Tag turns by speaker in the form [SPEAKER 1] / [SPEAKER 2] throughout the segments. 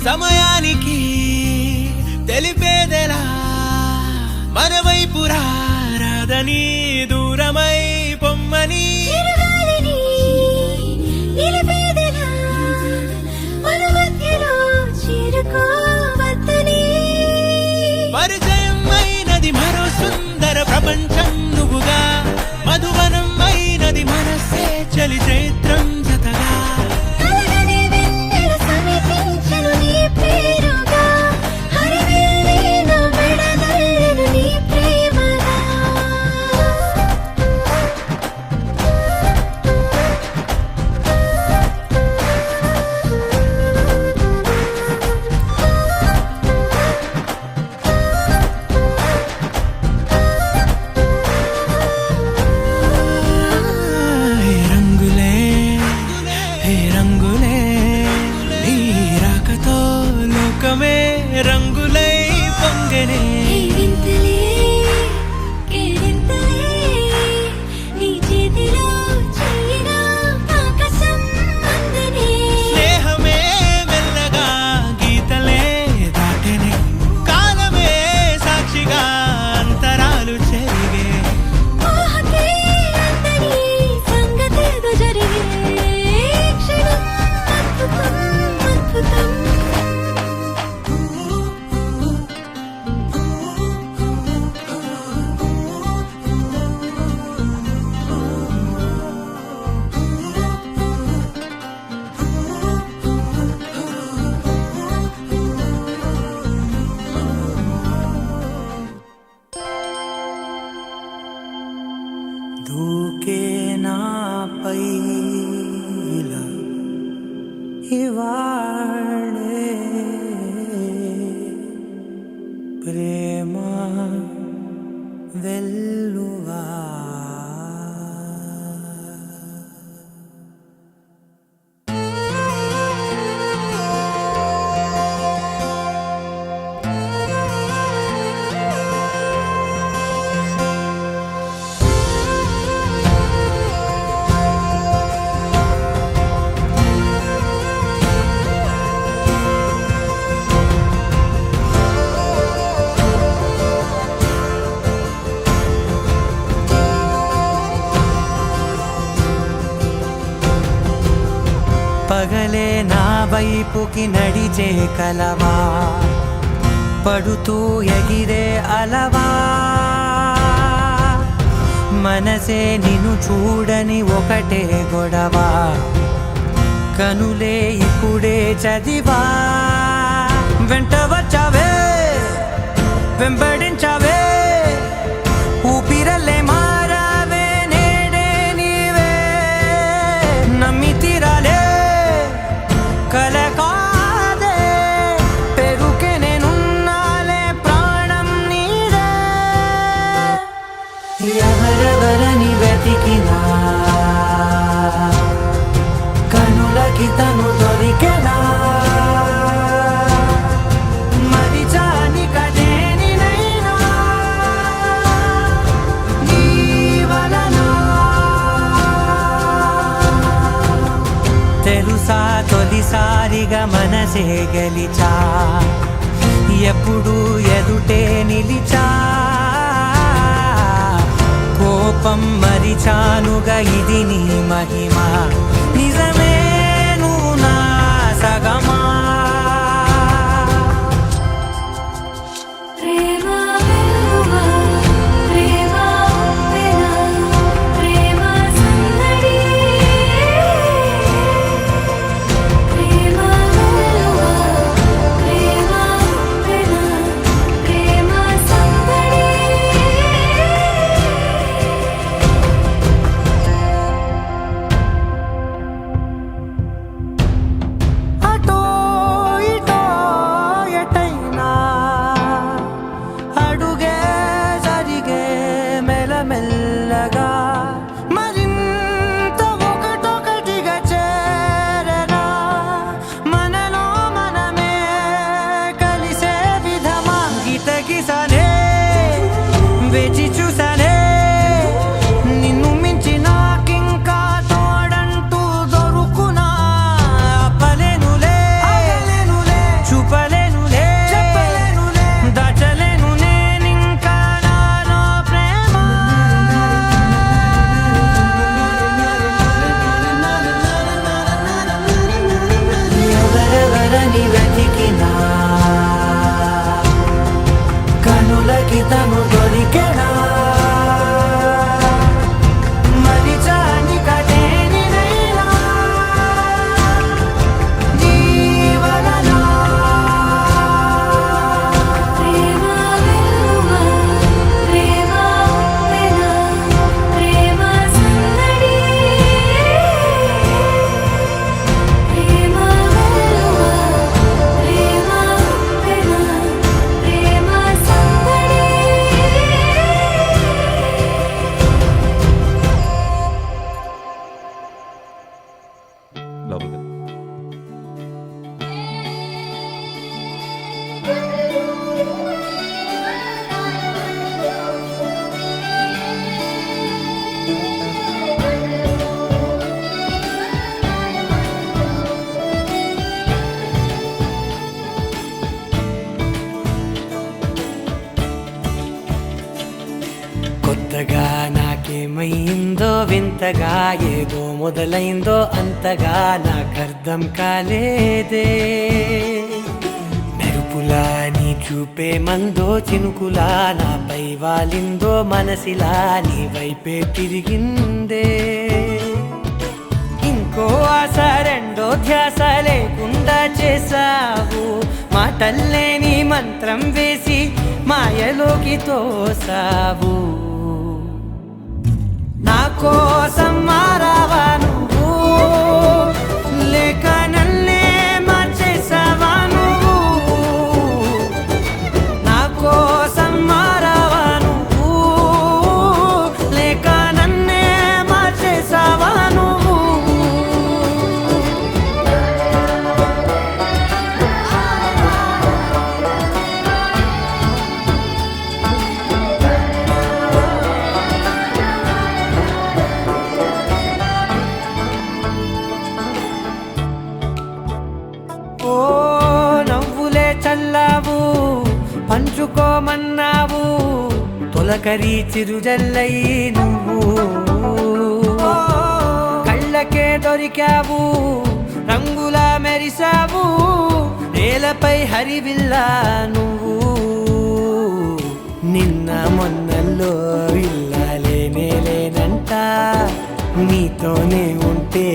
[SPEAKER 1] సమయానికి తెలిపేదెలా మన వైపు రాదని దూరమై పొమ్మని పరిచయం అయినది మరో సుందర ప్రపంచం నువ్వుగా మధువనం అయినది మనసే చలి చైత్రం జతగా రంగులై పొంగనే స్నేహమే మెల్లగా గీతలే దాటనే కాలమే సాక్షిగా అంతరాలు చెరిగే
[SPEAKER 2] దూకే నాపై ఇలా ఇవాడే ప్రేమ వెల్లువా పగలే నా వైపుకి నడిచే కలవా పడుతూ ఎగిరే అలవా మనసే నిన్ను చూడని ఒకటే గొడవ కనులే ఇప్పుడే చదివా వెంట వచ్చావే వెంబడించావే ఊపిరల్లే మారావే నేడే నీవే నమ్మి తీరాలే కలకాదే పెరుకే నేనున్నాలే ప్రాణం నీదే ఎవరెవరని వెతికినా కనులకి తను దొరికెనా మరిచాని కదేనినైనా నీ వలన తెలుసా తొలిసారిగా మనసే గెలిచా ఎప్పుడు ఎదుటే నిలిచా కోపం మరిచానుగా ఇది నీ మహిమ నిజమే నువ్వు నా సగమా వేచి చూసానే నిన్ను మించి నాకింకా తోడంటూ దొరుకునా ఆపలేనులే చూపలేనులే దాచలేను నేనింకా నాలో ప్రేమ ఎవరెవరని వెతికినా కనులకి తను దొరికెనా మరిచాని కదేనినైనా జీవననా
[SPEAKER 3] ప్రేమ వెలువ ప్రేమ వెన ప్రేమ సందడి ప్రేమ వెలువ ప్రేమ వెన ప్రేమ సందడి
[SPEAKER 4] లోపలికి వెళ్ళు.
[SPEAKER 2] కొత్తగా నాకేమైందో వింతగా ఏదో మొదలైందో అంతగా నాకర్థం కాలేదే మెరుపులా నీ చూపే మందో చినుకులా నాపై వాలిందో మనసిలా నీ వైపే తిరిగిందే ఇంకో ఆశ రెండో ధ్యాస లేకుండా చేసావు మాటల్లే నీ మంత్రం వేసి మాయలోకి తోసావు నా కోసం మారావా నువ్వు లేక నన్నే మార్చేసావా నువ్వు నా కోసం మారావా నువ్వు లేక నన్నే మార్చేసావా నువ్వు ఓ నవ్వులే చల్లావు పంచుకోమన్నావు తొలకరి చిరుజల్లై నువ్వు ఓ, కళ్ళకే దొరికావు రంగులా మెరిసావు నేలపై హరివిల్లా నువ్వు నిన్న మొన్నల్లో ఇల్లాలేనే లేనంట నీతోనే ఉంటే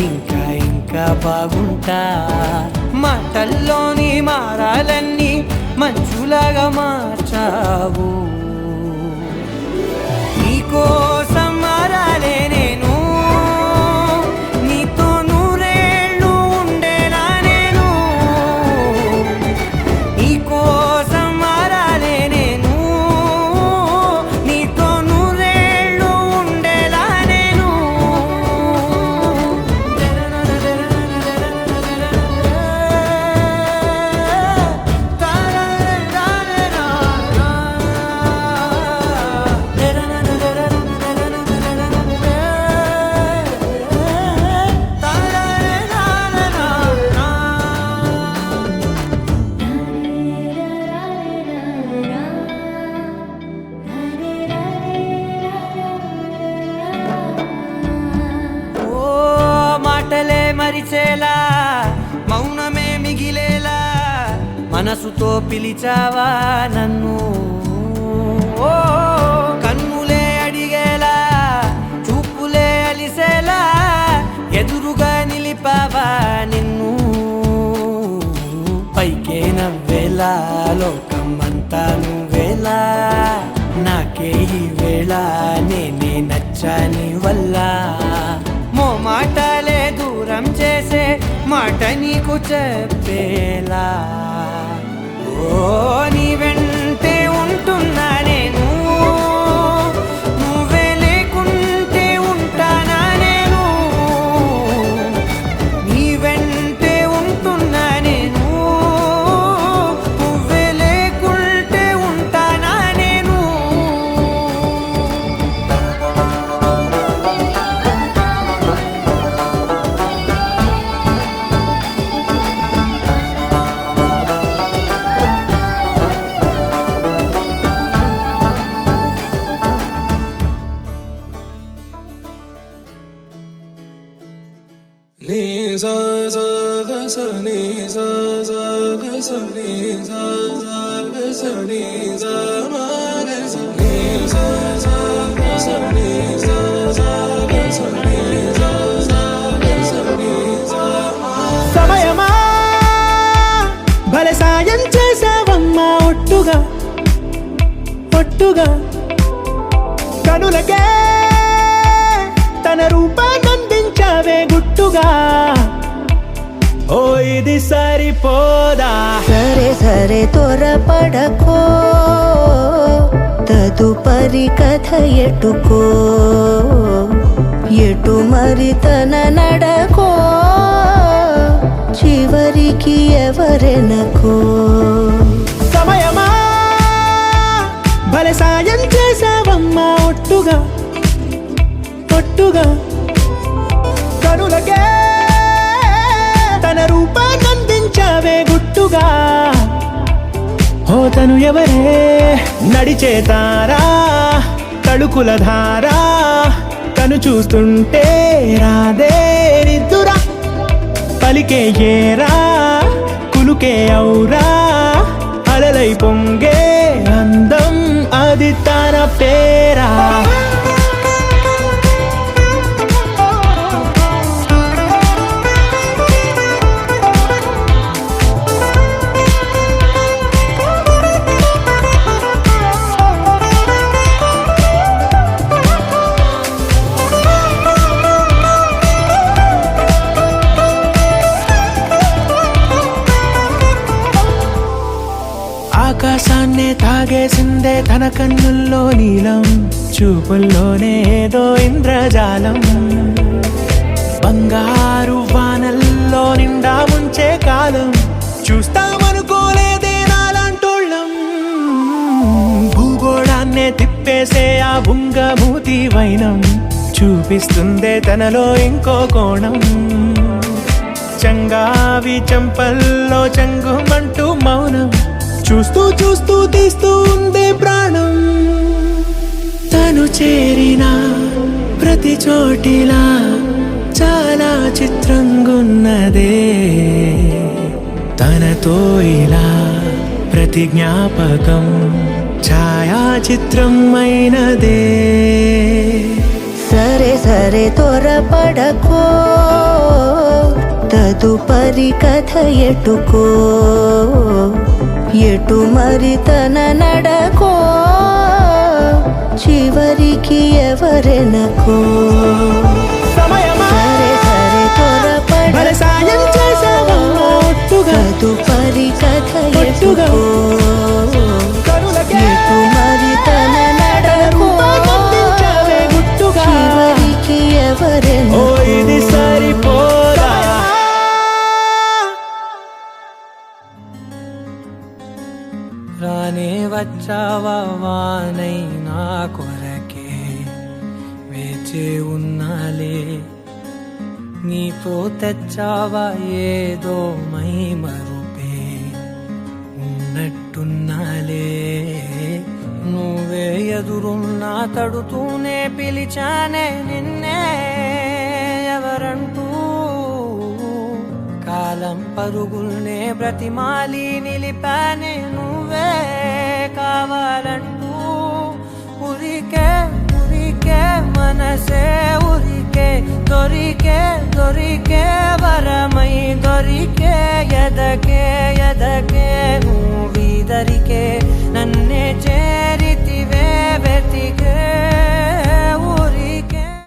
[SPEAKER 2] ఇంకా ఇంకా బాగుంటా మాటల్లోని మారాలన్నీ మంచులాగా మార్చావు నీకోసం మారాలే నేను నీతో నూరేళ్ళు ఉండేలా నేను నీకోసం మారాలే నేను నీతో నూరేళ్ళు ఉండేలా నేను ఓ మాటలే మరిచేలా మౌనమే మిగిలేలా మనసుతో పిలిచావా నన్ను ఓ కన్నులే అడిగేలా చూపులే అలిసేలా ఎదురుగా నిలిపావా నిన్ను పైకే నవ్వేలా లోకం అంతా నువ్వేలా నాకే ఈ వేళ నేనే నచ్చాని వల్ల మో మాటలే దూరం చేసే మాట నీకు చెప్పేలా ఓ నీ వెంటే ఉంటున్నా నేను నువ్వే లేకుంటే ఉంటానా నేను నీ వెంటే ఉంటున్నా నేను నువ్వే లేకుంటే ఉంటానా నేను సమయమా భలే సాయం చేసావమ్మా ఒట్టుగా ఒట్టుగా కనులకే తన రూపాన్నందించావే గుట్టుగా ఓ ఇది సరిపోదా
[SPEAKER 3] సరే సరే త్వరపడకో తదుపరి కథ ఎటుకో ఎటు మరి తన నడకో చివరికి ఎవరెనకో
[SPEAKER 2] సమయమా భలే సాయం చేసావమ్మా ఒట్టుగా ఒట్టుగా కనులకే తన రూపాన్నందించావే గుట్టుగా ఓ తను ఎవరే నడిచే తారా తళుకుల ధారా తను చూస్తుంటే రాదే నిద్దురా పలికే ఏరా కులుకే ఔరా అలలై పొంగే అందం అది తన పేరా ఆకాశాన్నే తాగేసిందే తన కన్నుల్లో నీలం చూపుల్లోనే ఏదో ఇంద్రజాలం బంగారు వానల్లో నిండా ముంచే కాలం చూస్తామనుకోలేదే నాలాంటోళ్ళం భూగోళాన్నే తిప్పేసే ఆ బుంగమూతి వైనం చూపిస్తుందే తనలో ఇంకో కోణం చంగావి చంపల్లో చంగుమంటూ మౌనం చూస్తూ చూస్తూ తీస్తూ ఉందే ప్రాణం తను చేరిన ప్రతి చోటిలా చాలా చిత్రంగున్నదే తనతో ఇలా ప్రతి జ్ఞాపకం ఛాయాచిత్రం అయినదే
[SPEAKER 3] సరే సరే త్వరపడకో తదుపరి కథ ఎటుకో ఎటు మరి తన నడకో చివరికి ఎవరెనకో
[SPEAKER 2] సమయమా
[SPEAKER 3] సరే సరే
[SPEAKER 2] భలే సాయం చేసావమ్మా ఒట్టుగా
[SPEAKER 3] తదుపరి కథ
[SPEAKER 2] ఒట్టుగా
[SPEAKER 3] ఎటుకో
[SPEAKER 2] కనులకే
[SPEAKER 3] ఎటు మరి తన నడకో
[SPEAKER 2] రూపాన్నందించావే గుట్టుగా
[SPEAKER 3] చివరికి
[SPEAKER 2] ఓ
[SPEAKER 3] ఎవరెనకో
[SPEAKER 2] ఇది సరిపోదా రానే వచ్చావా వానై నా కొరకే వేచే ఉన్నాలే నీతో తెచ్చావా ఏదో మై మరుపే ఉన్నట్టున్నాలే నువ్వే ఎదురున్నా తడుతూనే పిలిచానే నిన్నే ఎవరంటూ కాలం పరుగుల్నే బ్రతిమాలి నిలిపానే నువ్వే కావాలంటూ ఉరికే ఉరికే మనసే ఉరికే దొరికే దొరికే వరమై దొరికే ఎదకే ఎదకే నువ్విదరికే నన్నే చే